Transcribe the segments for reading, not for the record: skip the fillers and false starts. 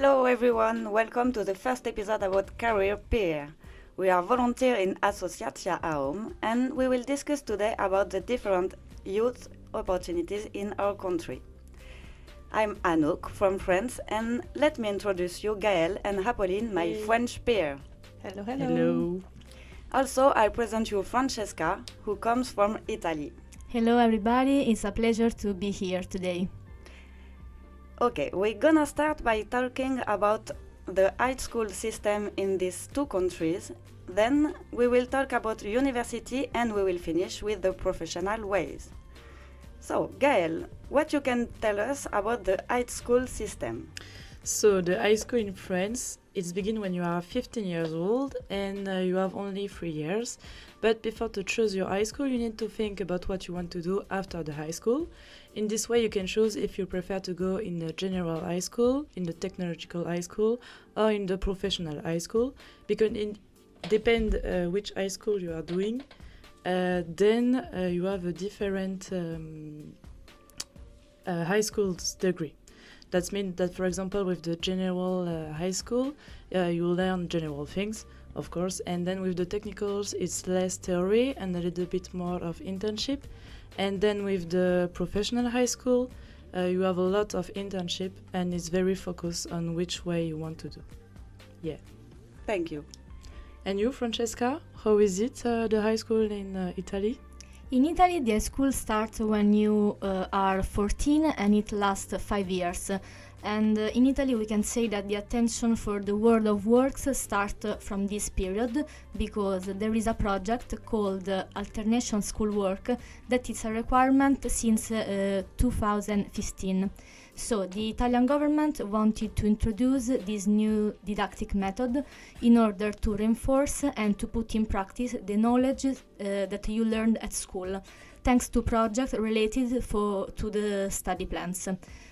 Hello everyone, welcome to the first episode about career peer. We are volunteers in Associatia H.U.M.A.N and we will discuss today about the different youth opportunities in our country. I'm Anouk from France and let me introduce you Gaëlle and Apolline, my French peer. Hello, hello. Hello. Also, I present you Francesca, who comes from Italy. Hello everybody, it's a pleasure to be here today. Okay, we're gonna start by talking about the high school system in these two countries. Then we will talk about university and we will finish with the professional ways. So, Gaëlle, what you can tell us about the high school system? So the high school in France, it's begin when you are 15 years old and you have only 3 years. But before to choose your high school, you need to think about what you want to do after the high school. In this way, you can choose if you prefer to go in the general high school, in the technological high school, or in the professional high school. Because it depends which high school you are doing. Then you have a different high school's degree. That means that, for example, with the general high school, you learn general things, of course, and then with the technicals, it's less theory and a little bit more of internship. And then with the professional high school, you have a lot of internship and it's very focused on which way you want to do. Yeah. Thank you. And you, Francesca, how is it, the high school in Italy? In Italy, the school starts when you are 14 and it lasts 5 years. And in Italy, we can say that the attention for the world of works starts from this period because there is a project called Alternation Schoolwork that is a requirement since 2015. So the Italian government wanted to introduce this new didactic method in order to reinforce and to put in practice the knowledge that you learned at school, thanks to projects related to the study plans.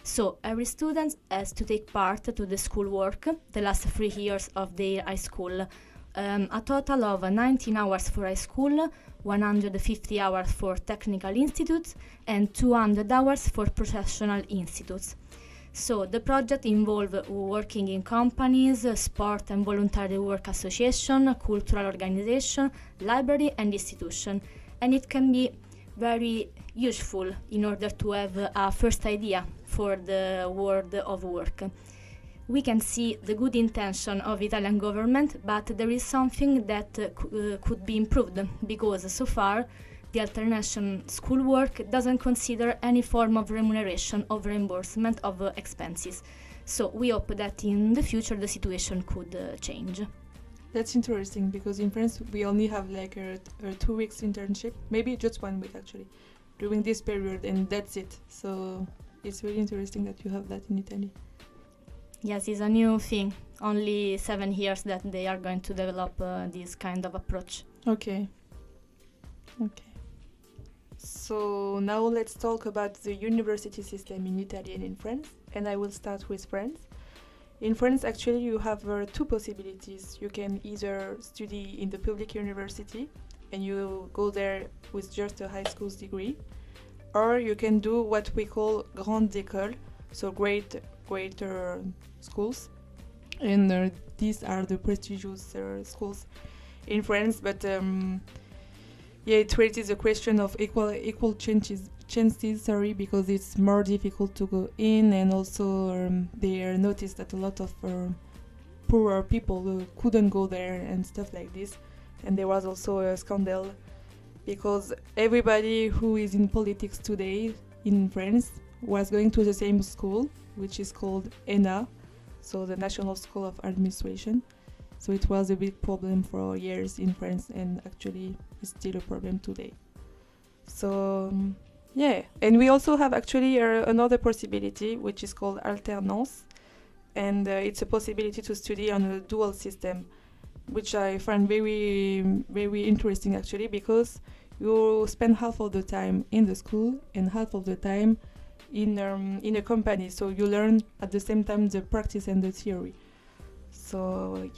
So every student has to take part to the schoolwork the last 3 years of their high school. A total of 19 hours for high school, 150 hours for technical institutes and 200 hours for professional institutes. So the project involves working in companies, sport and voluntary work association, cultural organization, library and institution. And it can be very useful in order to have a first idea for the world of work. We can see the good intention of Italian government, but there is something that could be improved because so far the alternation schoolwork doesn't consider any form of remuneration or reimbursement of expenses. So we hope that in the future the situation could change. That's interesting because in France we only have like a 2 weeks internship, maybe just 1 week actually, during this period, and that's it. So it's really interesting that you have that in Italy. Yes, it's a new thing. Only 7 years that they are going to develop this kind of approach. Okay. So now let's talk about the university system in Italy and in France. And I will start with France. In France, actually, you have 2 possibilities. You can either study in the public university and you go there with just a high school's degree, or you can do what we call grandes écoles, so greater schools. And these are the prestigious schools in France, but it raises a question of equal chances, because it's more difficult to go in, and also they noticed that a lot of poorer people couldn't go there and stuff like this. And there was also a scandal because everybody who is in politics today in France was going to the same school, which is called H.U.M.A.N, so the National School of Administration. So it was a big problem for years in France, and actually it's still a problem today. So and we also have actually another possibility, which is called alternance, and it's a possibility to study on a dual system, which I find very, very interesting actually, because you spend half of the time in the school and half of the time in a company, so you learn at the same time the practice and the theory. So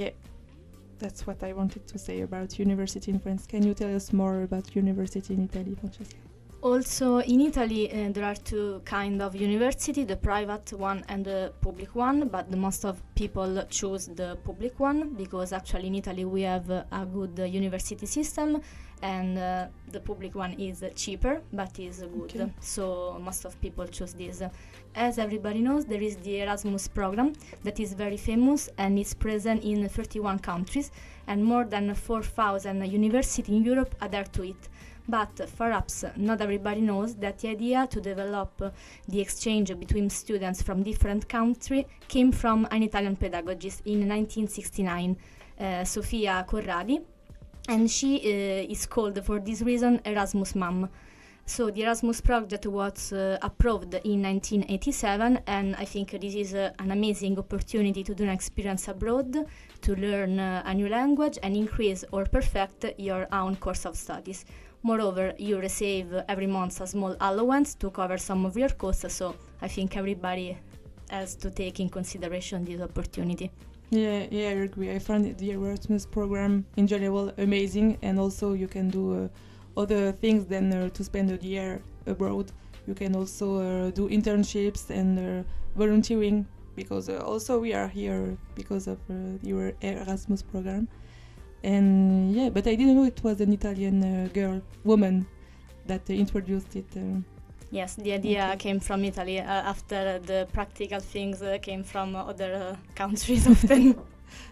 that's what I wanted to say about university in France. Can you tell us more about university in Italy, Francesca? Also, in Italy, there are two kind of university, the private one and the public one, but the most of people choose the public one because actually in Italy we have a good university system, and the public one is cheaper but is good. Okay. So most of people choose this. As everybody knows, there is the Erasmus program that is very famous and is present in 31 countries, and more than 4,000 universities in Europe adhere to it. But perhaps not everybody knows that the idea to develop the exchange between students from different countries came from an Italian pedagogist in 1969, Sofia Corradi, and she is called for this reason Erasmus-MAM. So the Erasmus project was approved in 1987, and I think this is an amazing opportunity to do an experience abroad, to learn a new language and increase or perfect your own course of studies. Moreover, you receive every month a small allowance to cover some of your costs, so I think everybody has to take in consideration this opportunity. Yeah, I agree. I find the Erasmus program in general amazing, and also you can do other things than to spend a year abroad. You can also do internships and volunteering, because also we are here because of your Erasmus program. And yeah, but I didn't know it was an Italian woman that introduced it. Yes, the idea Okay. came from Italy after the practical things came from other countries often.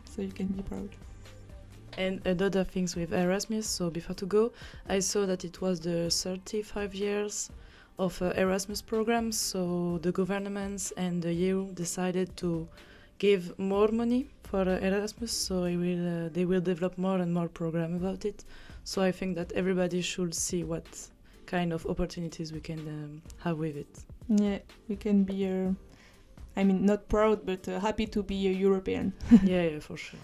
So you can be proud. And another things with Erasmus, so before to go, I saw that it was the 35 years of Erasmus program, so the governments and the EU decided to give more money for Erasmus, so they will develop more and more program about it. So I think that everybody should see what kind of opportunities we can have with it. Yeah, we can be, not proud, but happy to be a European. Yeah, for sure.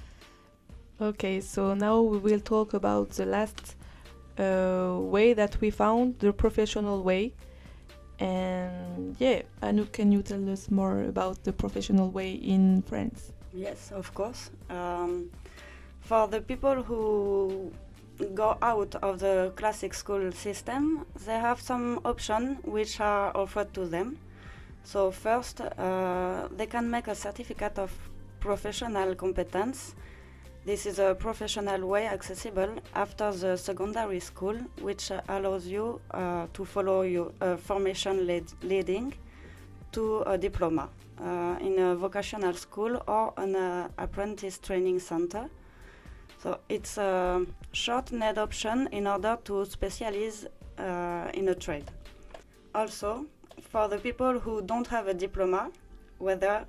Okay, so now we will talk about the last way that we found, the professional way. And yeah, Anouk, can you tell us more about the professional way in France? Yes, of course. For the people who go out of the classic school system, they have some options which are offered to them. So first, they can make a certificate of professional competence. This is a professional way accessible after the secondary school, which allows you to follow your formation leading to a diploma in a vocational school or an apprentice training center. So it's a short-need option in order to specialize in a trade. Also, for the people who don't have a diploma, whether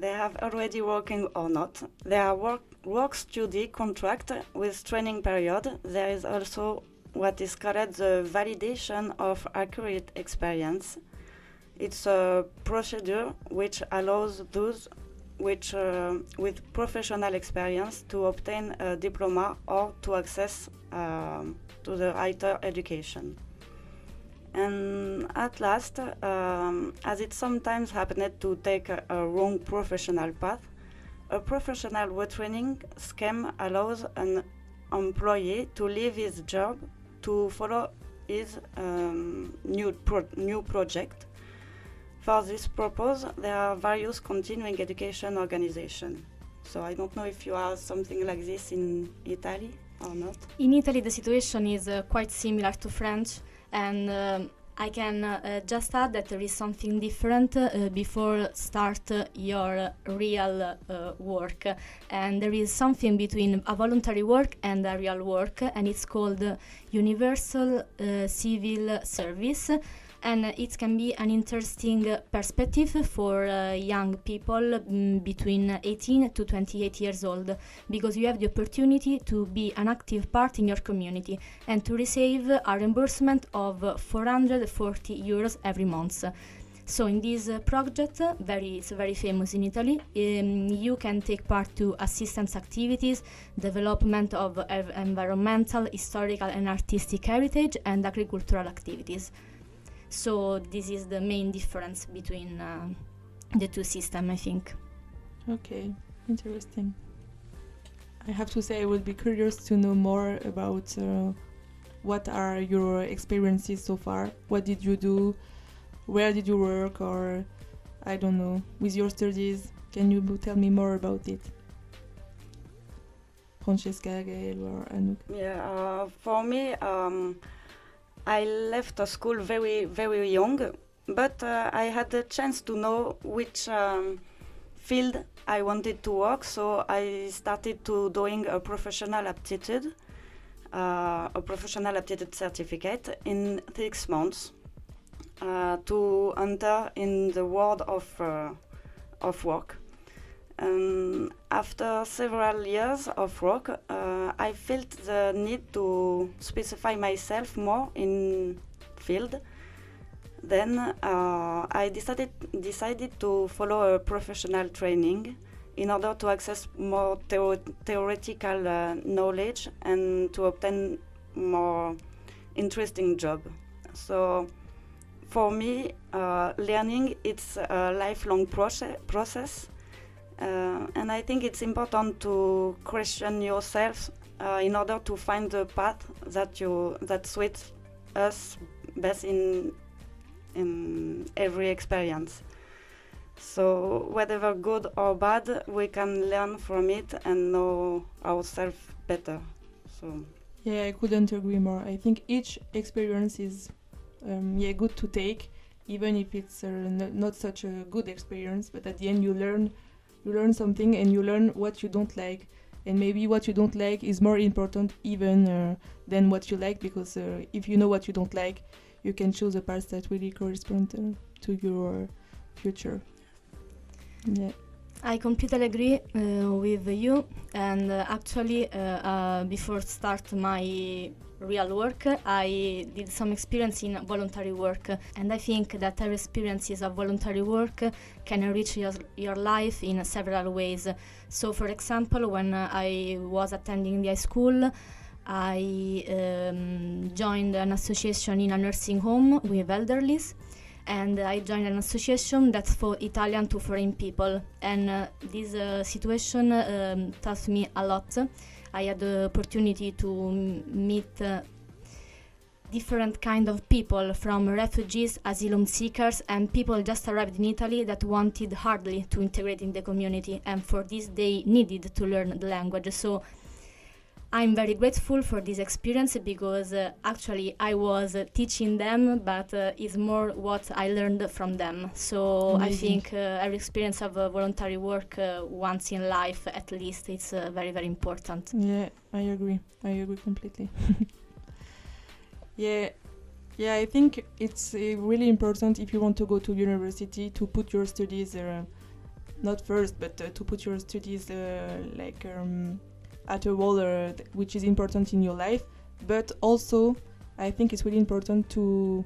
they have already working or not, there are work-study contract with training period. There is also what is called the validation of accurate experience. It's a procedure which allows those which with professional experience to obtain a diploma or to access to the higher education. And at last, as it sometimes happened to take a wrong professional path, a professional retraining scheme allows an employee to leave his job to follow his new project. For this purpose, there are various continuing education organizations. So I don't know if you have something like this in Italy or not. In Italy, the situation is quite similar to French, and I can just add that there is something different before start your real work, and there is something between a voluntary work and a real work, and it's called Universal Civil Service. And it can be an interesting perspective for young people between 18 to 28 years old, because you have the opportunity to be an active part in your community and to receive a reimbursement of 440 euros every month. So in this project, it's very famous in Italy, you can take part to assistance activities, development of environmental, historical and artistic heritage, and agricultural activities. So this is the main difference between the two systems, I think. Okay, interesting. I have to say I will be curious to know more about what are your experiences so far? What did you do? Where did you work? Or I don't know, with your studies? Can you tell me more about it? Francesca, Gaëlle, or Anouk? Yeah, for me, I left school very, very young, but I had the chance to know which field I wanted to work, so I started to doing a professional aptitude certificate in 6 months to enter in the world of work. After several years of work, I felt the need to specify myself more in field. Then I decided to follow a professional training in order to access more theoretical knowledge and to obtain more interesting job. So for me, learning it's a lifelong process. And I think it's important to question yourself in order to find the path that suits us best in every experience. So whether good or bad, we can learn from it and know ourselves better. So Yeah, I couldn't agree more. I think each experience is good to take, even if it's not such a good experience. But at the end, you learn something, and you learn what you don't like. And maybe what you don't like is more important even than what you like, because if you know what you don't like, you can choose a path that really corresponds to your future. Yeah. I completely agree with you, and actually before start my real work, I did some experience in voluntary work, and I think that our experiences of voluntary work can enrich your life in several ways. So for example, when I was attending the high school, I joined an association in a nursing home with elderlies, and I joined an association that's for Italian to foreign people, and this situation taught me a lot. I had the opportunity to meet different kind of people, from refugees, asylum seekers, and people just arrived in Italy that wanted hardly to integrate in the community, and for this they needed to learn the language. So I'm very grateful for this experience, because actually I was teaching them, but it's more what I learned from them. So Amazing. I think every experience of voluntary work once in life at least, it's very, very important. Yeah, I agree completely. Yeah, I think it's really important, if you want to go to university, to put your studies not first, but to put your studies at a wall which is important in your life. But also I think it's really important to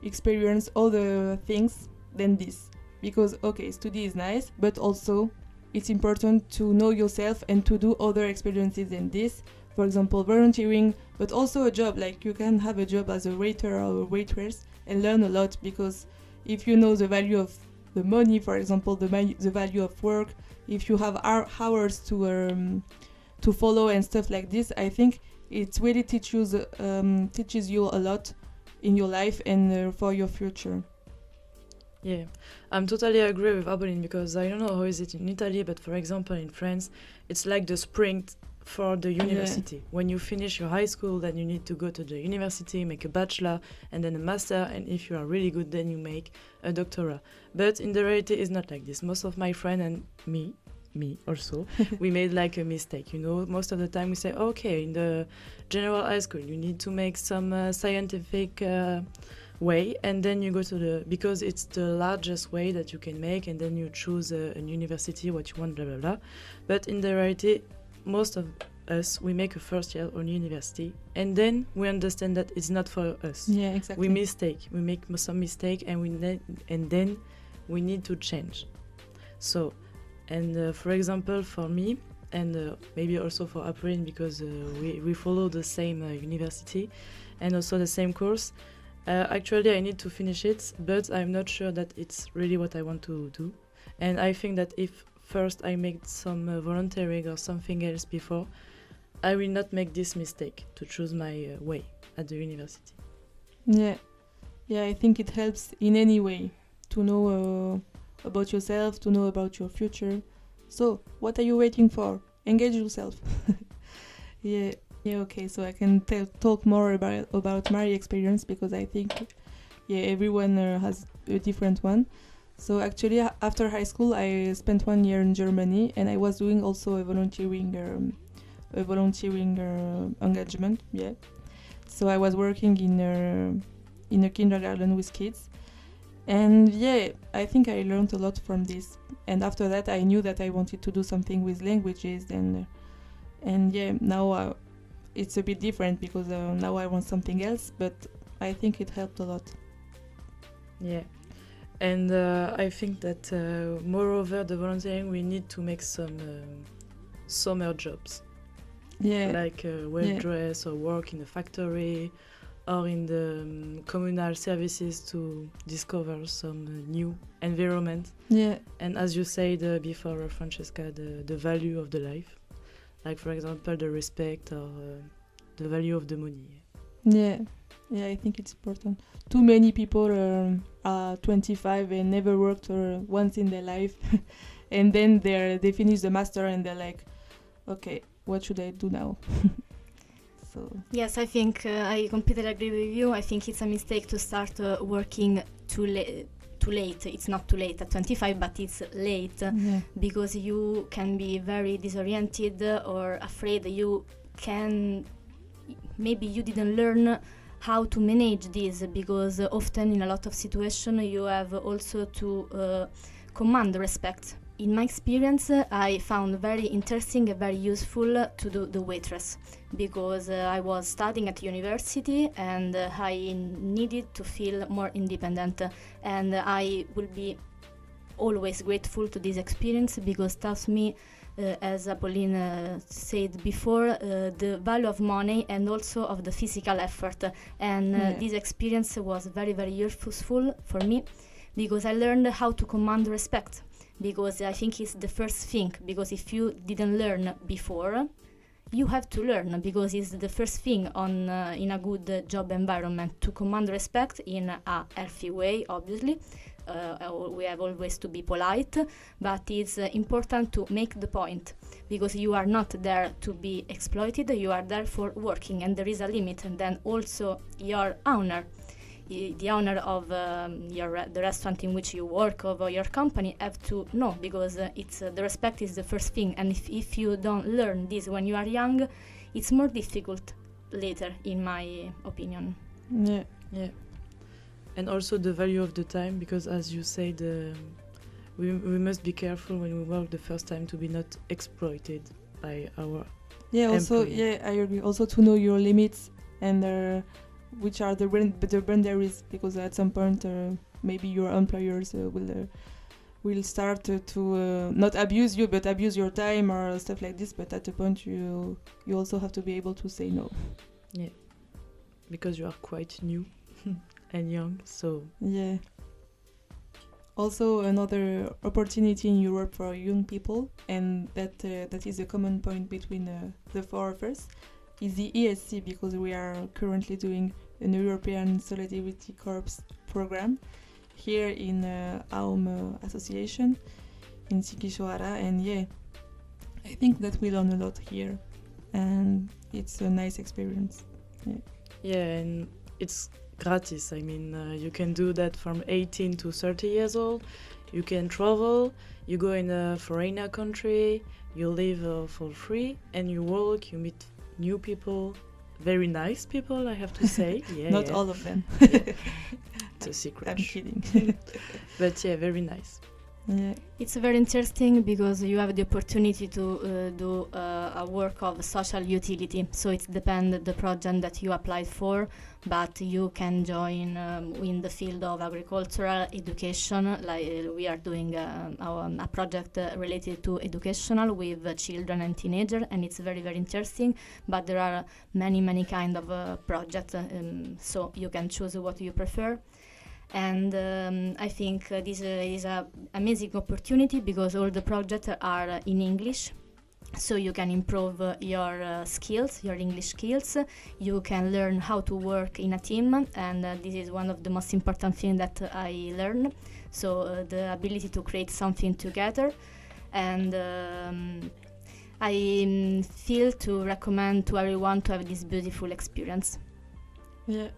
experience other things than this, because okay, study is nice, but also it's important to know yourself and to do other experiences than this. For example, volunteering, but also a job. Like, you can have a job as a waiter or a waitress and learn a lot, because if you know the value of the money, for example, the value of work, if you have hours to follow and stuff like this, I think it really teaches you a lot in your life and for your future. Yeah, I'm totally agree with Apolline, because I don't know how is it in Italy, but for example in France, it's like the spring for the university. When you finish your high school, then you need to go to the university, make a bachelor and then a master, and if you are really good, then you make a doctorate. But in the reality, it's not like this. Most of my friends and me also, we made like a mistake. You know, most of the time we say, okay, in the general high school, you need to make some scientific way, and then you go to because it's the largest way that you can make, and then you choose a university, what you want, blah, blah, blah. But in the reality, most of us, we make a first year on university, and then we understand that it's not for us. Yeah, exactly. We make some mistake, and then we need to change. So, and for example, for me, and maybe also for Apolline, because we follow the same university and also the same course. Actually, I need to finish it, but I'm not sure that it's really what I want to do. And I think that if first I make some volunteering or something else before, I will not make this mistake to choose my way. at the university. Yeah, I think it helps in any way to know about yourself, to know about your future. So, what are you waiting for? Engage yourself. Yeah, okay. So I can talk more about my experience because I think, everyone has a different one. So actually, after high school, I spent 1 year in Germany, and I was doing also a volunteering engagement. Yeah. So I was working in a kindergarten with kids, and I think I learned a lot from this. And after that, I knew that I wanted to do something with languages, and now it's a bit different because now I want something else. But I think it helped a lot. Yeah. And I think that moreover, the volunteering, we need to make some summer jobs. Yeah. Like wear dress or work in a factory or in the communal services to discover some new environment. Yeah. And as you said before, Francesca, the value of the life. Like, for example, the respect or the value of the money. Yeah, I think it's important. Too many people are 25 and never worked once in their life, and then they finish the master and they're like, okay, what should I do now? So yes, I think I completely agree with you. I think it's a mistake to start working too late. It's not too late at 25, but it's late because you can be very disoriented or afraid. Maybe you didn't learn how to manage this because often in a lot of situations you have also to command respect. In my experience, I found very interesting and very useful to do the waitress because I was studying at university and I needed to feel more independent, and I will be always grateful to this experience because it taught me, as Apolline said before, the value of money and also of the physical effort, and this experience was very, very useful for me because I learned how to command respect, because I think it's the first thing, because if you didn't learn before, you have to learn because it's the first thing in a good job environment, to command respect in a healthy way, obviously. We have always to be polite, but it's important to make the point because you are not there to be exploited, you are there for working, and there is a limit. And then also your owner, the owner of the restaurant in which you work or your company, have to know, because the respect is the first thing, and if you don't learn this when you are young, it's more difficult later, in my opinion. Yeah. And also the value of the time, because as you said, we must be careful when we work the first time to be not exploited by our employee. I agree. Also to know your limits and which are the boundaries, because at some point maybe your employers will start to not abuse you but abuse your time or stuff like this. But at a point you also have to be able to say no. Yeah, because you are quite new. And young, so also another opportunity in Europe for young people, and that is a common point between the four of us, is the ESC, because we are currently doing an European Solidarity Corps program here in H.U.M.A.N association in Sikishoara, and I think that we learn a lot here, and it's a nice experience. And it's gratis. I mean, you can do that from 18 to 30 years old. You can travel, you go in a foreigner country, you live for free, and you work, you meet new people, very nice people, I have to say. Not all of them. It's a secret. I'm kidding. But very nice. Yeah. It's very interesting because you have the opportunity to do a work of social utility. So it depends the project that you applied for, but you can join in the field of agricultural education. Like we are doing a project related to educational with children and teenagers, and it's very, very interesting. But there are many kind of projects, so you can choose what you prefer. And I think this is an amazing opportunity because all the projects are in English, So you can improve your skills, your English skills. You can learn how to work in a team, and this is one of the most important things that I learned. So the ability to create something together, and I feel to recommend to everyone to have this beautiful experience. Yeah,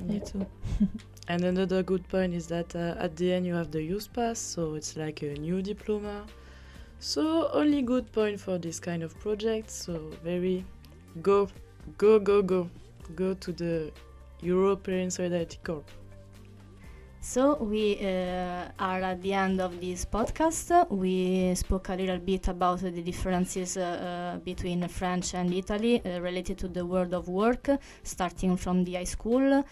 me too. And another good point is that at the end you have the youth pass, so it's like a new diploma. So only good point for this kind of project. So very go to the European Solidarity Corps. So we are at the end of this podcast. We spoke a little bit about the differences between France and Italy related to the world of work, starting from the high school,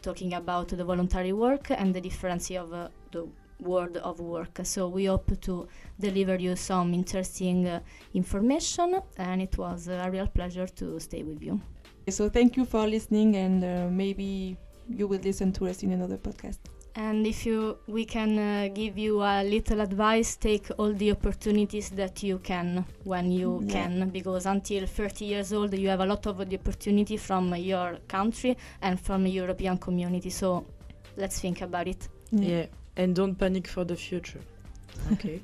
talking about the voluntary work and the difference of the world of work. So we hope to deliver you some interesting information, and it was a real pleasure to stay with you. So thank you for listening, and maybe you will listen to us in another podcast. And if we can give you a little advice, take all the opportunities that you can when you can, because until 30 years old you have a lot of the opportunity from your country and from the European community. So let's think about it. Yeah. And don't panic for the future. Okay.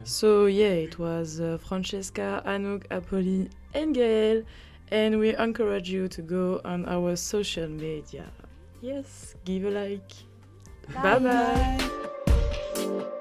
So it was Francesca, Anouk, Apolline and Gaëlle, and we encourage you to go on our social media. Yes, give a like. Bye bye.